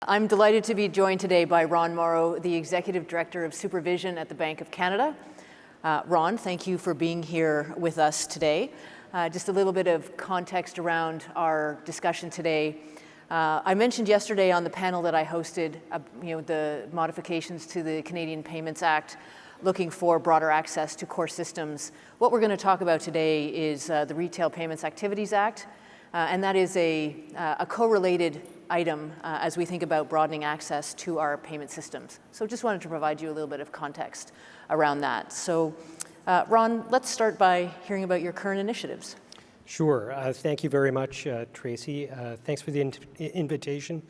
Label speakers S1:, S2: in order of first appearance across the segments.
S1: I'm delighted to be joined today by Ron Morrow, the Executive Director of Supervision at the Bank of Canada. Ron, thank you for being here with us today. Just a little bit of context around our discussion today. I mentioned yesterday on the panel that I hosted, the modifications to the Canadian Payments Act, looking for broader access to core systems. What we're going to talk about today is the Retail Payments Activities Act, and that is a correlated item as we think about broadening access to our payment systems. So just wanted to provide you a little bit of context around that. So Ron, let's start by hearing about your current initiatives.
S2: Sure. Thank you very much, Tracy. Thanks for the invitation.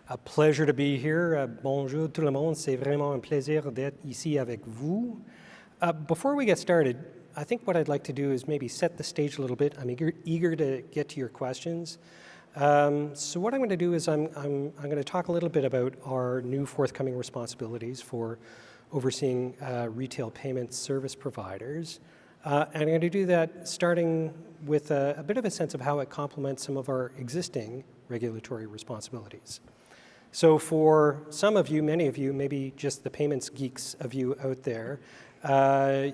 S2: A pleasure to be here. Bonjour tout le monde. C'est vraiment un plaisir d'être ici avec vous. Before we get started, I think what I'd like to do is maybe set the stage a little bit. I'm eager to get to your questions. So what I'm going to do is I'm going to talk a little bit about our new forthcoming responsibilities for overseeing retail payment service providers. And I'm going to do that starting with a bit of a sense of how it complements some of our existing regulatory responsibilities. So for some of you, many of you, maybe just the payments geeks of you out there,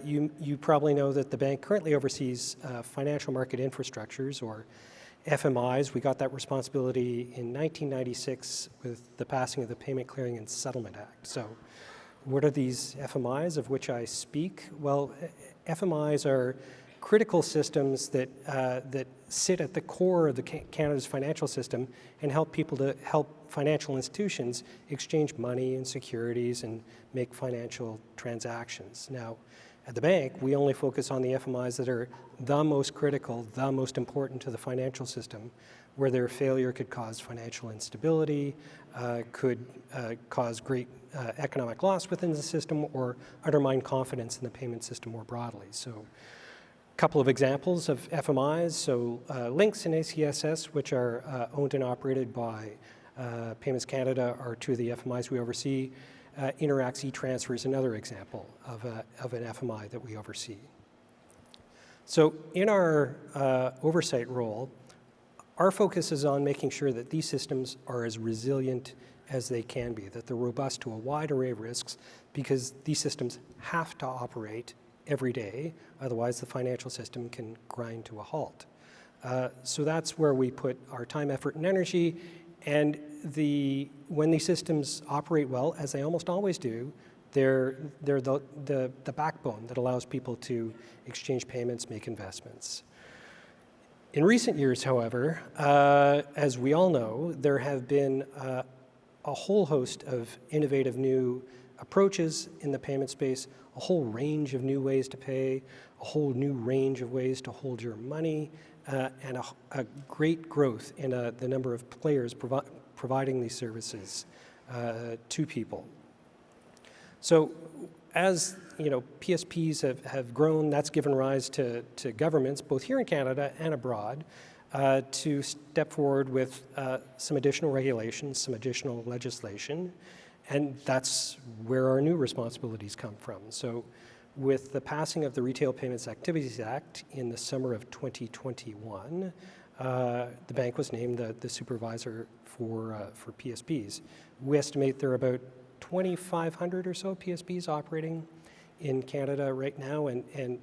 S2: you probably know that the bank currently oversees financial market infrastructures, or FMIs. We got that responsibility in 1996 with the passing of the Payment Clearing and Settlement Act. So what are these FMIs of which I speak? Well, FMIs are critical systems that sit at the core of Canada's financial system and help financial institutions exchange money and securities and make financial transactions. Now, at the bank, we only focus on the FMIs that are the most critical, the most important to the financial system, where their failure could cause financial instability, could cause great economic loss within the system, or undermine confidence in the payment system more broadly. So a couple of examples of FMIs. So Lynx and ACSS, which are owned and operated by Payments Canada, are two of the FMIs we oversee. Interax e-Transfer is another example of an FMI that we oversee. So in our oversight role, our focus is on making sure that these systems are as resilient as they can be, that they're robust to a wide array of risks, because these systems have to operate every day, otherwise the financial system can grind to a halt. So that's where we put our time, effort, and energy. And when these systems operate well, as they almost always do, they're the backbone that allows people to exchange payments, make investments. In recent years, however, as we all know, there have been a whole host of innovative new approaches in the payment space, a whole range of new ways to pay, a whole new range of ways to hold your money, and a great growth in the number of players providing these services to people. So as PSPs have grown, that's given rise to governments, both here in Canada and abroad, to step forward with some additional regulations, some additional legislation, and that's where our new responsibilities come from. So with the passing of the Retail Payments Activities Act in the summer of 2021, the bank was named the supervisor for PSPs. We estimate there are about 2,500 or so PSPs operating in Canada right now, and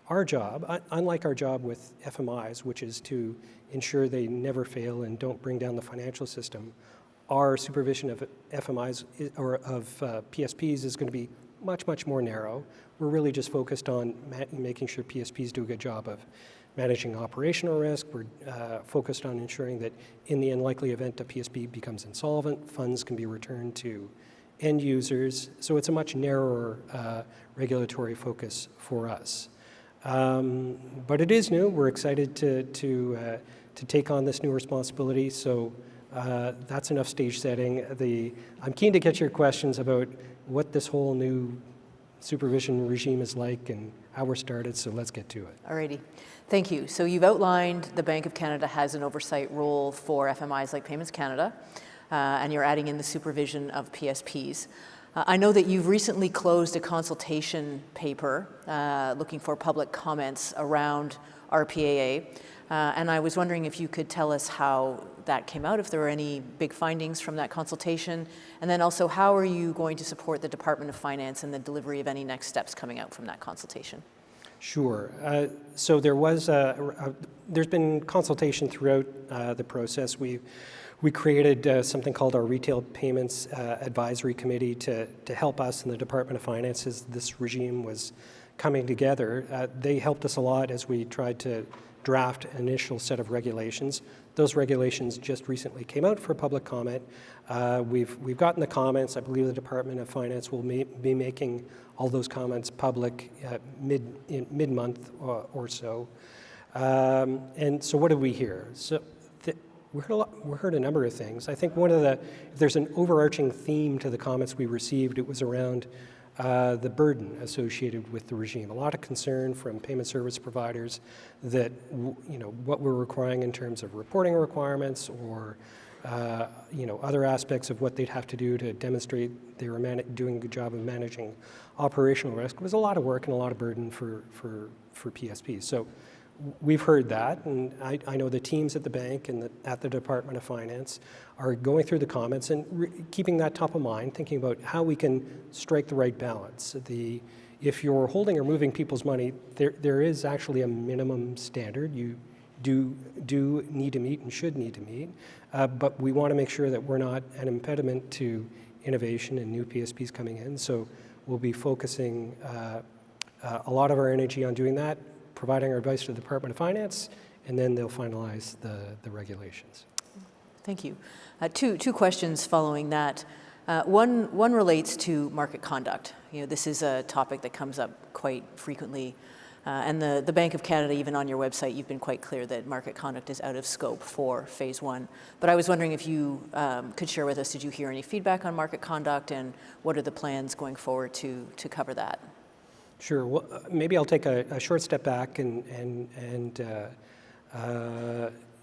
S2: our job, unlike our job with FMIs, which is to ensure they never fail and don't bring down the financial system, our supervision of FMIs or of PSPs is going to be much, much more narrow. We're really just focused on making sure PSPs do a good job of managing operational risk. We're focused on ensuring that in the unlikely event a PSP becomes insolvent, funds can be returned to end users. So it's a much narrower regulatory focus for us. But it is new. We're excited to take on this new responsibility. So that's enough stage setting. I'm keen to get your questions about what this whole new supervision regime is like and how we're started, so let's get to it.
S1: Alrighty, thank you. So you've outlined the Bank of Canada has an oversight role for FMIs like Payments Canada, and you're adding in the supervision of PSPs. I know that you've recently closed a consultation paper looking for public comments around RPAA. And I was wondering if you could tell us how that came out, if there were any big findings from that consultation, and then also how are you going to support the Department of Finance in the delivery of any next steps coming out from that consultation?
S2: Sure. So there's been consultation throughout the process. We created something called our Retail Payments Advisory Committee to help us in the Department of Finance as this regime was coming together. They helped us a lot as we tried to draft an initial set of regulations. Those regulations just recently came out for public comment. We've gotten the comments. I believe the Department of Finance will be making all those comments public mid-month or so. And so what did we hear? So we heard a number of things. I think if there's an overarching theme to the comments we received, it was around the burden associated with the regime. A lot of concern from payment service providers that what we're requiring in terms of reporting requirements or other aspects of what they'd have to do to demonstrate they were doing a good job of managing operational risk was a lot of work and a lot of burden for PSPs. So we've heard that, and I know the teams at the bank and at the Department of Finance are going through the comments and keeping that top of mind, thinking about how we can strike the right balance. If you're holding or moving people's money, there is actually a minimum standard you do need to meet and should need to meet, but we want to make sure that we're not an impediment to innovation and new PSPs coming in. So we'll be focusing a lot of our energy on doing that, providing our advice to the Department of Finance, and then they'll finalize the regulations.
S1: Thank you. Two questions following that. One relates to market conduct. This is a topic that comes up quite frequently, and the Bank of Canada, even on your website, you've been quite clear that market conduct is out of scope for Phase 1. But I was wondering if you could share with us, did you hear any feedback on market conduct, and what are the plans going forward to cover that?
S2: Sure. Well, maybe I'll take a short step back and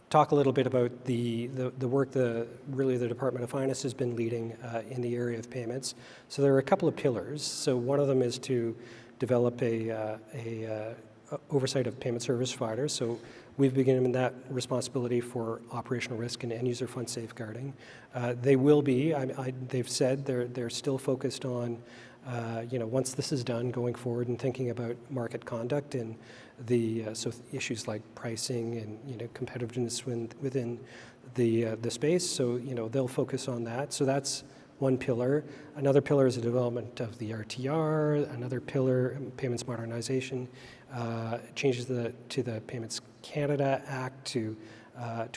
S2: talk a little bit about the work the Department of Finance has been leading in the area of payments. So there are a couple of pillars. So one of them is to develop a oversight of payment service providers. So we've been given that responsibility for operational risk and end-user fund safeguarding. They will be. They've said they're still focused on. Once this is done, going forward and thinking about market conduct and so issues like pricing and competitiveness within the space. So they'll focus on that. So that's one pillar. Another pillar is the development of the RTR. Another pillar, payments modernization, changes to the Payments Canada Act to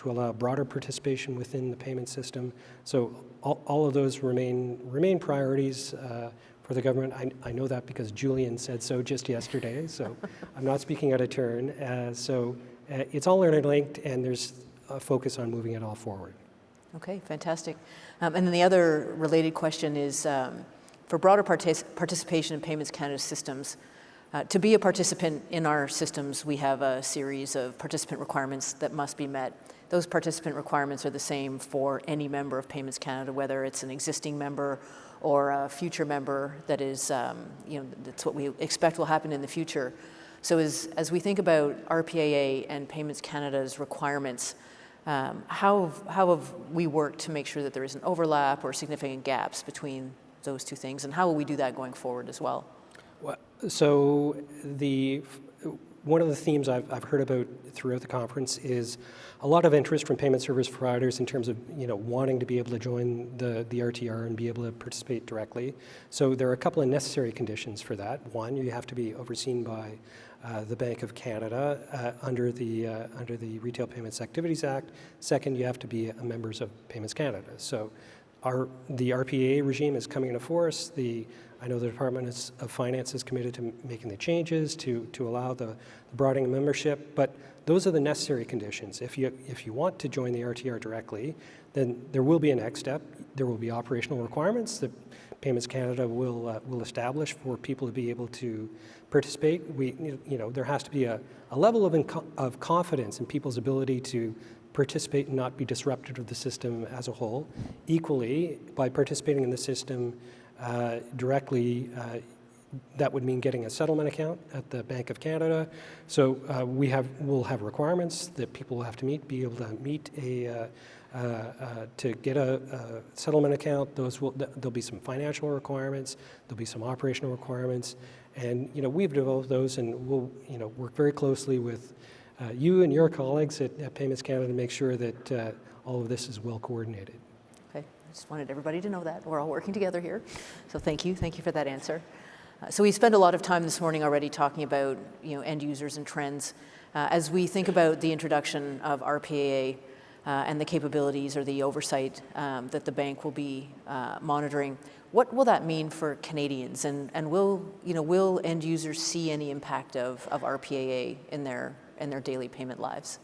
S2: allow broader participation within the payment system. So all of those remain priorities for the government. I know that because Julian said so just yesterday, so I'm not speaking out of turn. So it's all interlinked, and there's a focus on moving it all forward.
S1: Okay, fantastic. And then the other related question is, for broader participation in Payments Canada systems, to be a participant in our systems, we have a series of participant requirements that must be met. Those participant requirements are the same for any member of Payments Canada, whether it's an existing member or a future member that is, that's what we expect will happen in the future. So as we think about RPAA and Payments Canada's requirements, how have we worked to make sure that there isn't overlap or significant gaps between those two things, and how will we do that going forward as well?
S2: So one of the themes I've heard about throughout the conference is a lot of interest from payment service providers in terms of wanting to be able to join the RTR and be able to participate directly. So there are a couple of necessary conditions for that. One, you have to be overseen by the Bank of Canada under the Retail Payments Activities Act. Second, you have to be members of Payments Canada. So the RPAA regime is coming into force. I know the Department of Finance is committed to making the changes to allow the broadening of membership, but those are the necessary conditions. If you want to join the RTR directly, then there will be a next step. There will be operational requirements that Payments Canada will establish for people to be able to participate. There has to be a level of confidence in people's ability to participate and not be disruptive of the system as a whole. Equally, by participating in the system directly, that would mean getting a settlement account at the Bank of Canada. So we'll have requirements that people will have to meet, be able to meet to get a settlement account. There'll be some financial requirements, there'll be some operational requirements, and we've developed those, and we'll work very closely with you and your colleagues at Payments Canada to make sure that all of this is well coordinated.
S1: Okay, I just wanted everybody to know that we're all working together here. So thank you for that answer. So we spent a lot of time this morning already talking about end users and trends. As we think about the introduction of RPAA and the capabilities or the oversight that the bank will be monitoring, what will that mean for Canadians? And will end users see any impact of RPAA in their daily payment lives?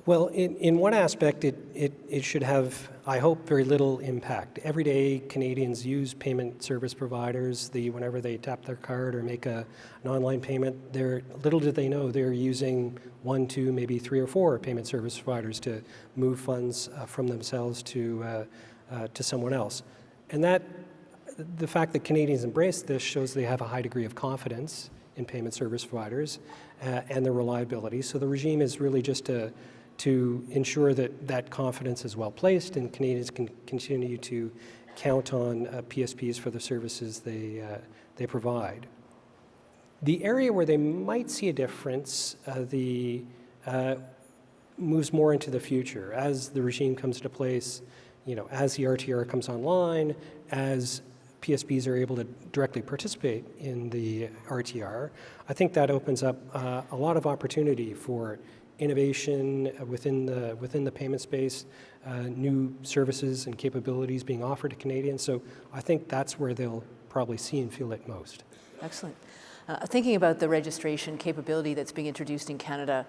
S2: Well, in one aspect, it should have, I hope, very little impact. Every day, Canadians use payment service providers. Whenever they tap their card or make an online payment, little do they know they're using 1, 2, maybe 3 or 4 payment service providers to move funds from themselves to someone else. And the fact that Canadians embrace this shows they have a high degree of confidence in payment service providers and their reliability. So the regime is really just to ensure that confidence is well placed and Canadians can continue to count on PSPs for the services they provide. The area where they might see a difference moves more into the future as the regime comes into place, as the RTR comes online, as PSPs are able to directly participate in the RTR. I think that opens up a lot of opportunity for innovation within the payment space, new services and capabilities being offered to Canadians. So I think that's where they'll probably see and feel it most.
S1: Excellent. Thinking about the registration capability that's being introduced in Canada,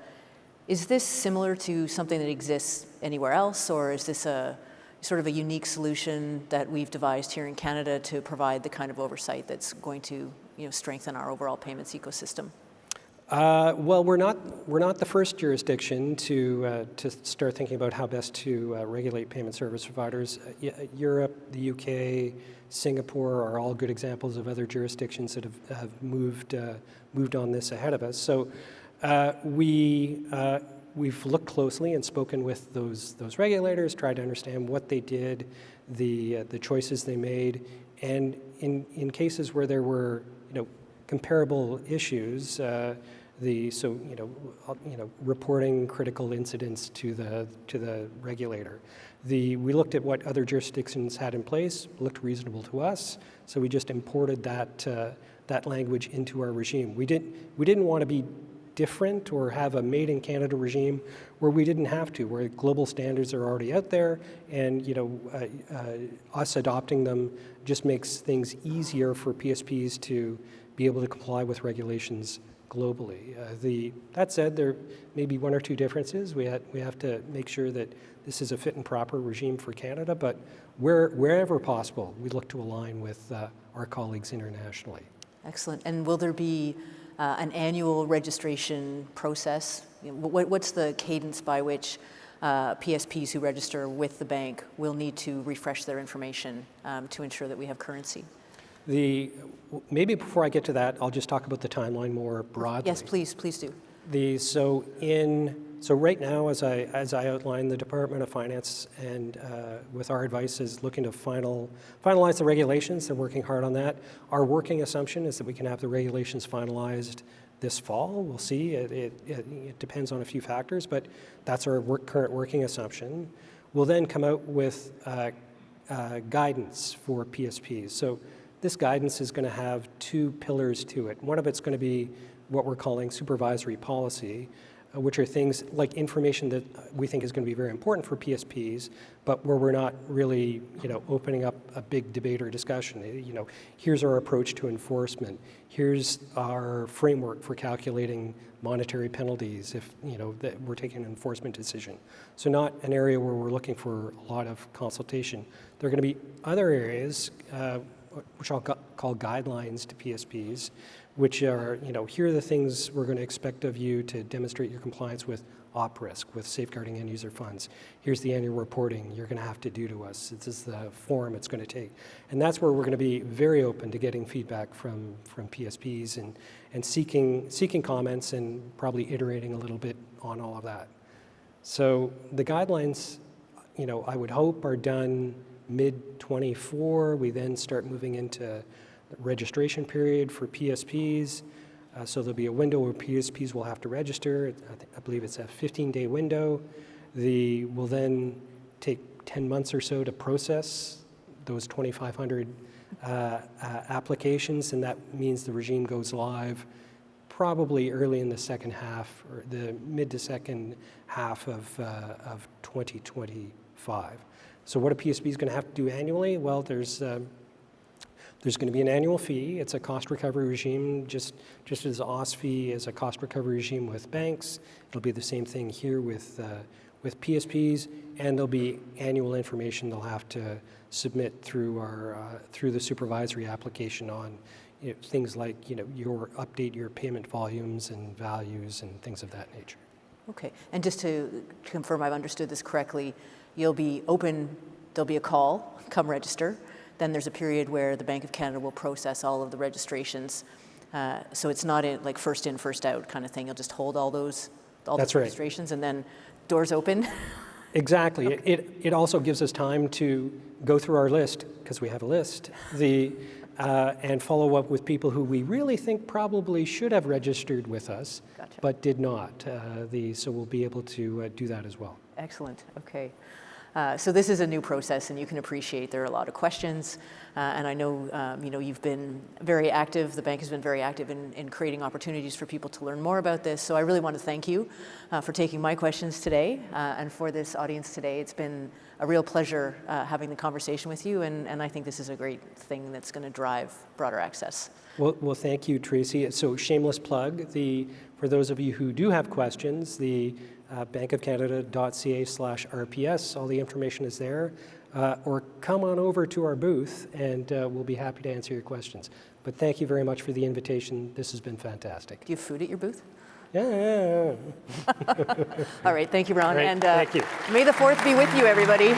S1: is this similar to something that exists anywhere else, or is this a sort of a unique solution that we've devised here in Canada to provide the kind of oversight that's going to strengthen our overall payments ecosystem?
S2: Well, we're not the first jurisdiction to start thinking about how best to regulate payment service providers. Europe, the UK, Singapore are all good examples of other jurisdictions that have moved on this ahead of us. So we've looked closely and spoken with those regulators, tried to understand what they did, the choices they made, and in cases where there were comparable issues, reporting critical incidents to the regulator. We looked at what other jurisdictions had in place, looked reasonable to us, so we just imported that language into our regime. We didn't want to be different or have a made in Canada regime where we didn't have to, where global standards are already out there, and us adopting them just makes things easier for PSPs to be able to comply with regulations globally. That said, there may be 1 or 2 differences. We have to make sure that this is a fit and proper regime for Canada, but wherever possible, we look to align with our colleagues internationally.
S1: Excellent. And will there be an annual registration process? What's the cadence by which PSPs who register with the bank will need to refresh their information to ensure that we have currency? Maybe before I get to that, I'll just talk about the timeline more broadly. Yes, please do.
S2: So right now, as I outlined, the Department of Finance and with our advice is looking to finalize the regulations. They're working hard on that. Our working assumption is that we can have the regulations finalized this fall. We'll see. It depends on a few factors, but that's our current working assumption. We'll then come out with guidance for PSPs. So this guidance is going to have 2 pillars to it. One of it's going to be what we're calling supervisory policy, which are things like information that we think is going to be very important for PSPs, but where we're not really, opening up a big debate or discussion. Here's our approach to enforcement. Here's our framework for calculating monetary penalties if, that we're taking an enforcement decision. So not an area where we're looking for a lot of consultation. There are going to be other areas, which I'll call guidelines to PSPs, which are, here are the things we're going to expect of you to demonstrate your compliance with op risk with safeguarding end user funds. Here's the annual reporting you're going to have to do to us. This is the form it's going to take. And that's where we're going to be very open to getting feedback from PSPs and seeking comments and probably iterating a little bit on all of that. So the guidelines, I would hope are done mid-24. We then start moving into the registration period for PSPs. So there'll be a window where PSPs will have to register. I believe it's a 15-day window. Will then take 10 months or so to process those 2,500 applications, and that means the regime goes live probably early in the second half, or the mid to second half of 2025. So what a PSP is going to have to do annually? Well, there's going to be an annual fee. It's a cost recovery regime, just as OSFI is a cost recovery regime with banks. It'll be the same thing here with PSPs, and there'll be annual information they'll have to submit through the supervisory application on things like update your payment volumes and values and things of that nature.
S1: Okay, and just to confirm I've understood this correctly, you'll be open, there'll be a call, come register. Then there's a period where the Bank of Canada will process all of the registrations. So it's not like first in, first out kind of thing. You'll just hold all those registrations and then doors open.
S2: Exactly.
S1: Okay.
S2: It also gives us time to go through our list, because we have a list, and follow up with people who we really think probably should have registered with us,
S1: Gotcha.
S2: but did not. So we'll be able to do that as well.
S1: Excellent. Okay. So this is a new process, and you can appreciate there are a lot of questions. And I know you've been very active. The bank has been very active in creating opportunities for people to learn more about this. So I really want to thank you for taking my questions today, and for this audience today. It's been a real pleasure having the conversation with you, and I think this is a great thing that's going to drive broader access.
S2: Well, thank you, Tracey. So shameless plug, for those of you who do have questions, the bankofcanada.ca/RPS, all the information is there. Or come on over to our booth, and we'll be happy to answer your questions. But thank you very much for the invitation. This has been fantastic.
S1: Do you have food at your booth?
S2: Yeah.
S1: All right, thank you, Ron.
S2: Right,
S1: and
S2: thank you.
S1: May the 4th be with you, everybody.